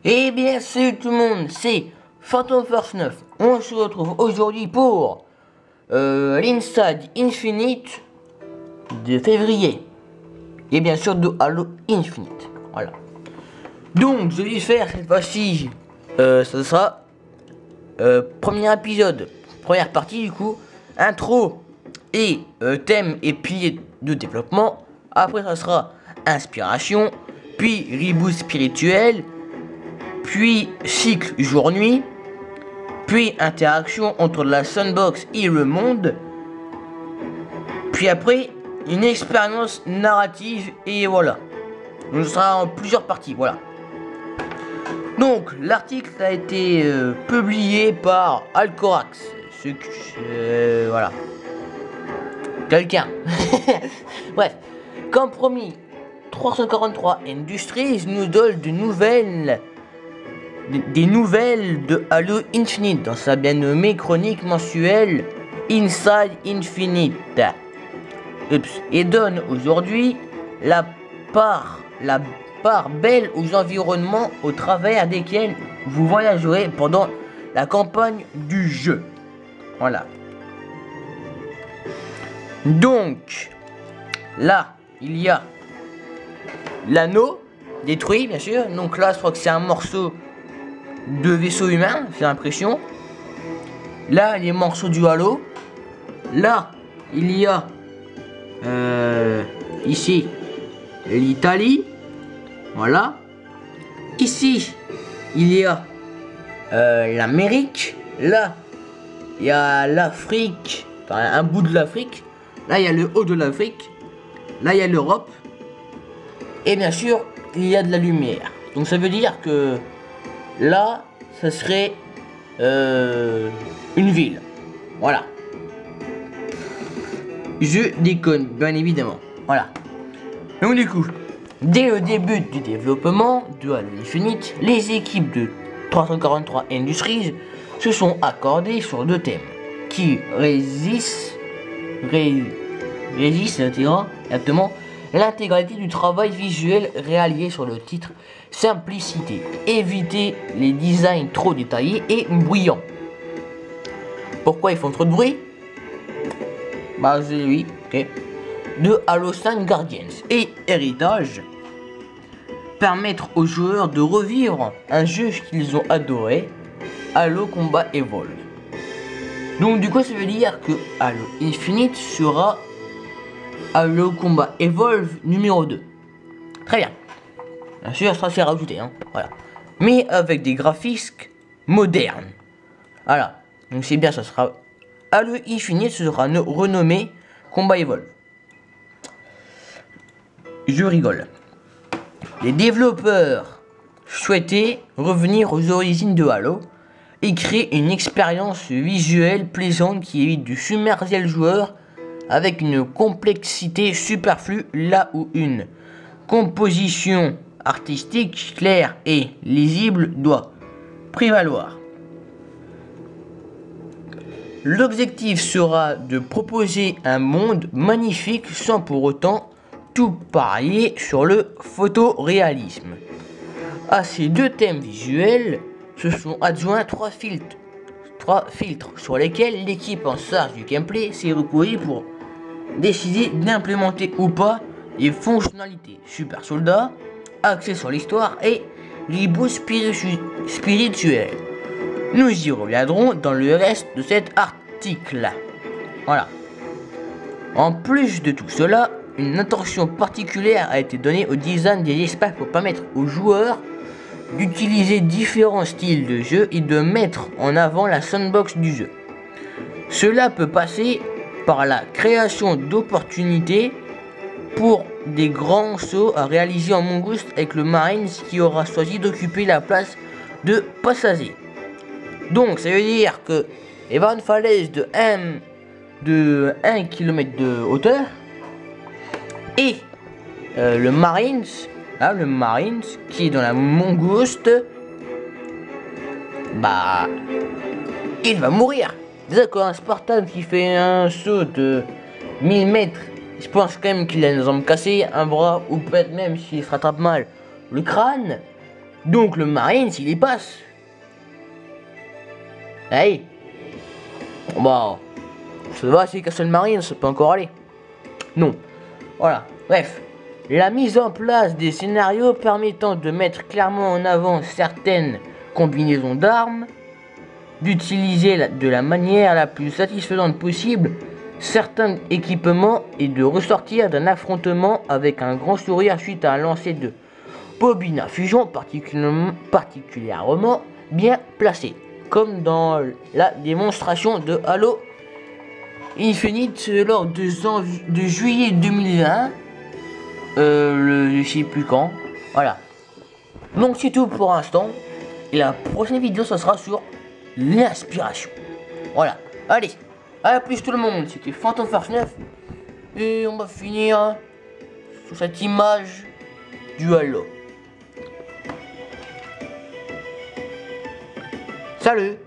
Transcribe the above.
Eh bien salut tout le monde, c'est Phantom Force 9. On se retrouve aujourd'hui pour l'Inside Infinite de février. Et bien sûr de Halo Infinite. Voilà. Donc je vais faire cette fois-ci, ça sera premier épisode, première partie du coup, intro et thème et piliers de développement. Après ça sera inspiration, puis reboot spirituel, puis cycle jour-nuit, puis interaction entre la sandbox et le monde, puis après une expérience narrative et voilà. Donc ce sera en plusieurs parties, voilà. Donc l'article a été publié par Alcorax, voilà. Quelqu'un. Bref, comme promis, 343 Industries nous donne des nouvelles de Halo Infinite dans sa bien nommée chronique mensuelle Inside Infinite. Et donne aujourd'hui la part belle aux environnements au travers desquels vous voyagerez pendant la campagne du jeu. Voilà. Donc, là, il y a l'anneau détruit, bien sûr. Donc là, je crois que c'est un morceau de vaisseau humain, j'ai l'impression. Là, les morceaux du Halo. Là, il y a ici l'Italie. Voilà. Ici, il y a l'Amérique. Là, il y a l'Afrique. Enfin, un bout de l'Afrique. Là, il y a le haut de l'Afrique. Là, il y a l'Europe. Et bien sûr, il y a de la lumière. Donc ça veut dire que là, ça serait une ville. Voilà. Je déconne, bien évidemment. Voilà. Donc du coup, dès le début du développement de Halo Infinite, les équipes de 343 Industries se sont accordées sur deux thèmes qui résistent exactement l'intégralité du travail visuel réalisé sur le titre. Simplicité, éviter les designs trop détaillés et bruyants. Pourquoi ils font trop de bruit? Bah c'est lui, ok. De Halo 5 Guardians et Héritage. Permettre aux joueurs de revivre un jeu qu'ils ont adoré, Halo Combat Evolve. Donc du coup ça veut dire que Halo Infinite sera Halo Combat Evolve numéro 2. Très bien. Bien sûr ça c'est rajouté, hein. Voilà. Mais avec des graphiques modernes. Voilà. Donc c'est bien, ça sera Halo Infinite sera renommé Combat Evolve. Je rigole. Les développeurs souhaitaient revenir aux origines de Halo et créer une expérience visuelle plaisante qui évite de submerger le joueur avec une complexité superflue là où une composition artistique claire et lisible doit prévaloir. L'objectif sera de proposer un monde magnifique sans pour autant tout parier sur le photoréalisme. À ces deux thèmes visuels se sont adjoints trois filtres sur lesquels l'équipe en charge du gameplay s'est reposée pour décider d'implémenter ou pas les fonctionnalités Super Soldat, axé sur l'histoire et reboot spirituel. Nous y reviendrons dans le reste de cet article. Voilà. En plus de tout cela, une attention particulière a été donnée au design des espaces pour permettre aux joueurs d'utiliser différents styles de jeu et de mettre en avant la sandbox du jeu. Cela peut passer par la création d'opportunités pour des grands sauts à réaliser en Mongoose avec le Marines qui aura choisi d'occuper la place de passager. Donc ça veut dire que il va une falaise de 1 km de hauteur et le Marines, là le Marines qui est dans la Mangouste, bah il va mourir. Déjà qu'un Spartan qui fait un saut de 1000 mètres, je pense quand même qu'il a une jambe cassée, un bras ou peut-être même s'il se rattrape mal le crâne. Donc le Marine, s'il y passe. Hey. Bon. Ça va, c'est Castle Marine, ça peut encore aller. Non. Voilà. Bref. La mise en place des scénarios permettant de mettre clairement en avant certaines combinaisons d'armes, d'utiliser de la manière la plus satisfaisante possible certains équipements et de ressortir d'un affrontement avec un grand sourire suite à un lancer de bobine à fusion particulièrement bien placé, comme dans la démonstration de Halo Infinite lors de juillet 2020, je sais plus quand. Voilà. Donc c'est tout pour l'instant. Et la prochaine vidéo, ça sera sur l'inspiration. Voilà. Allez, à plus tout le monde. C'était Phantom Force 9. Et on va finir sur cette image du Halo. Salut.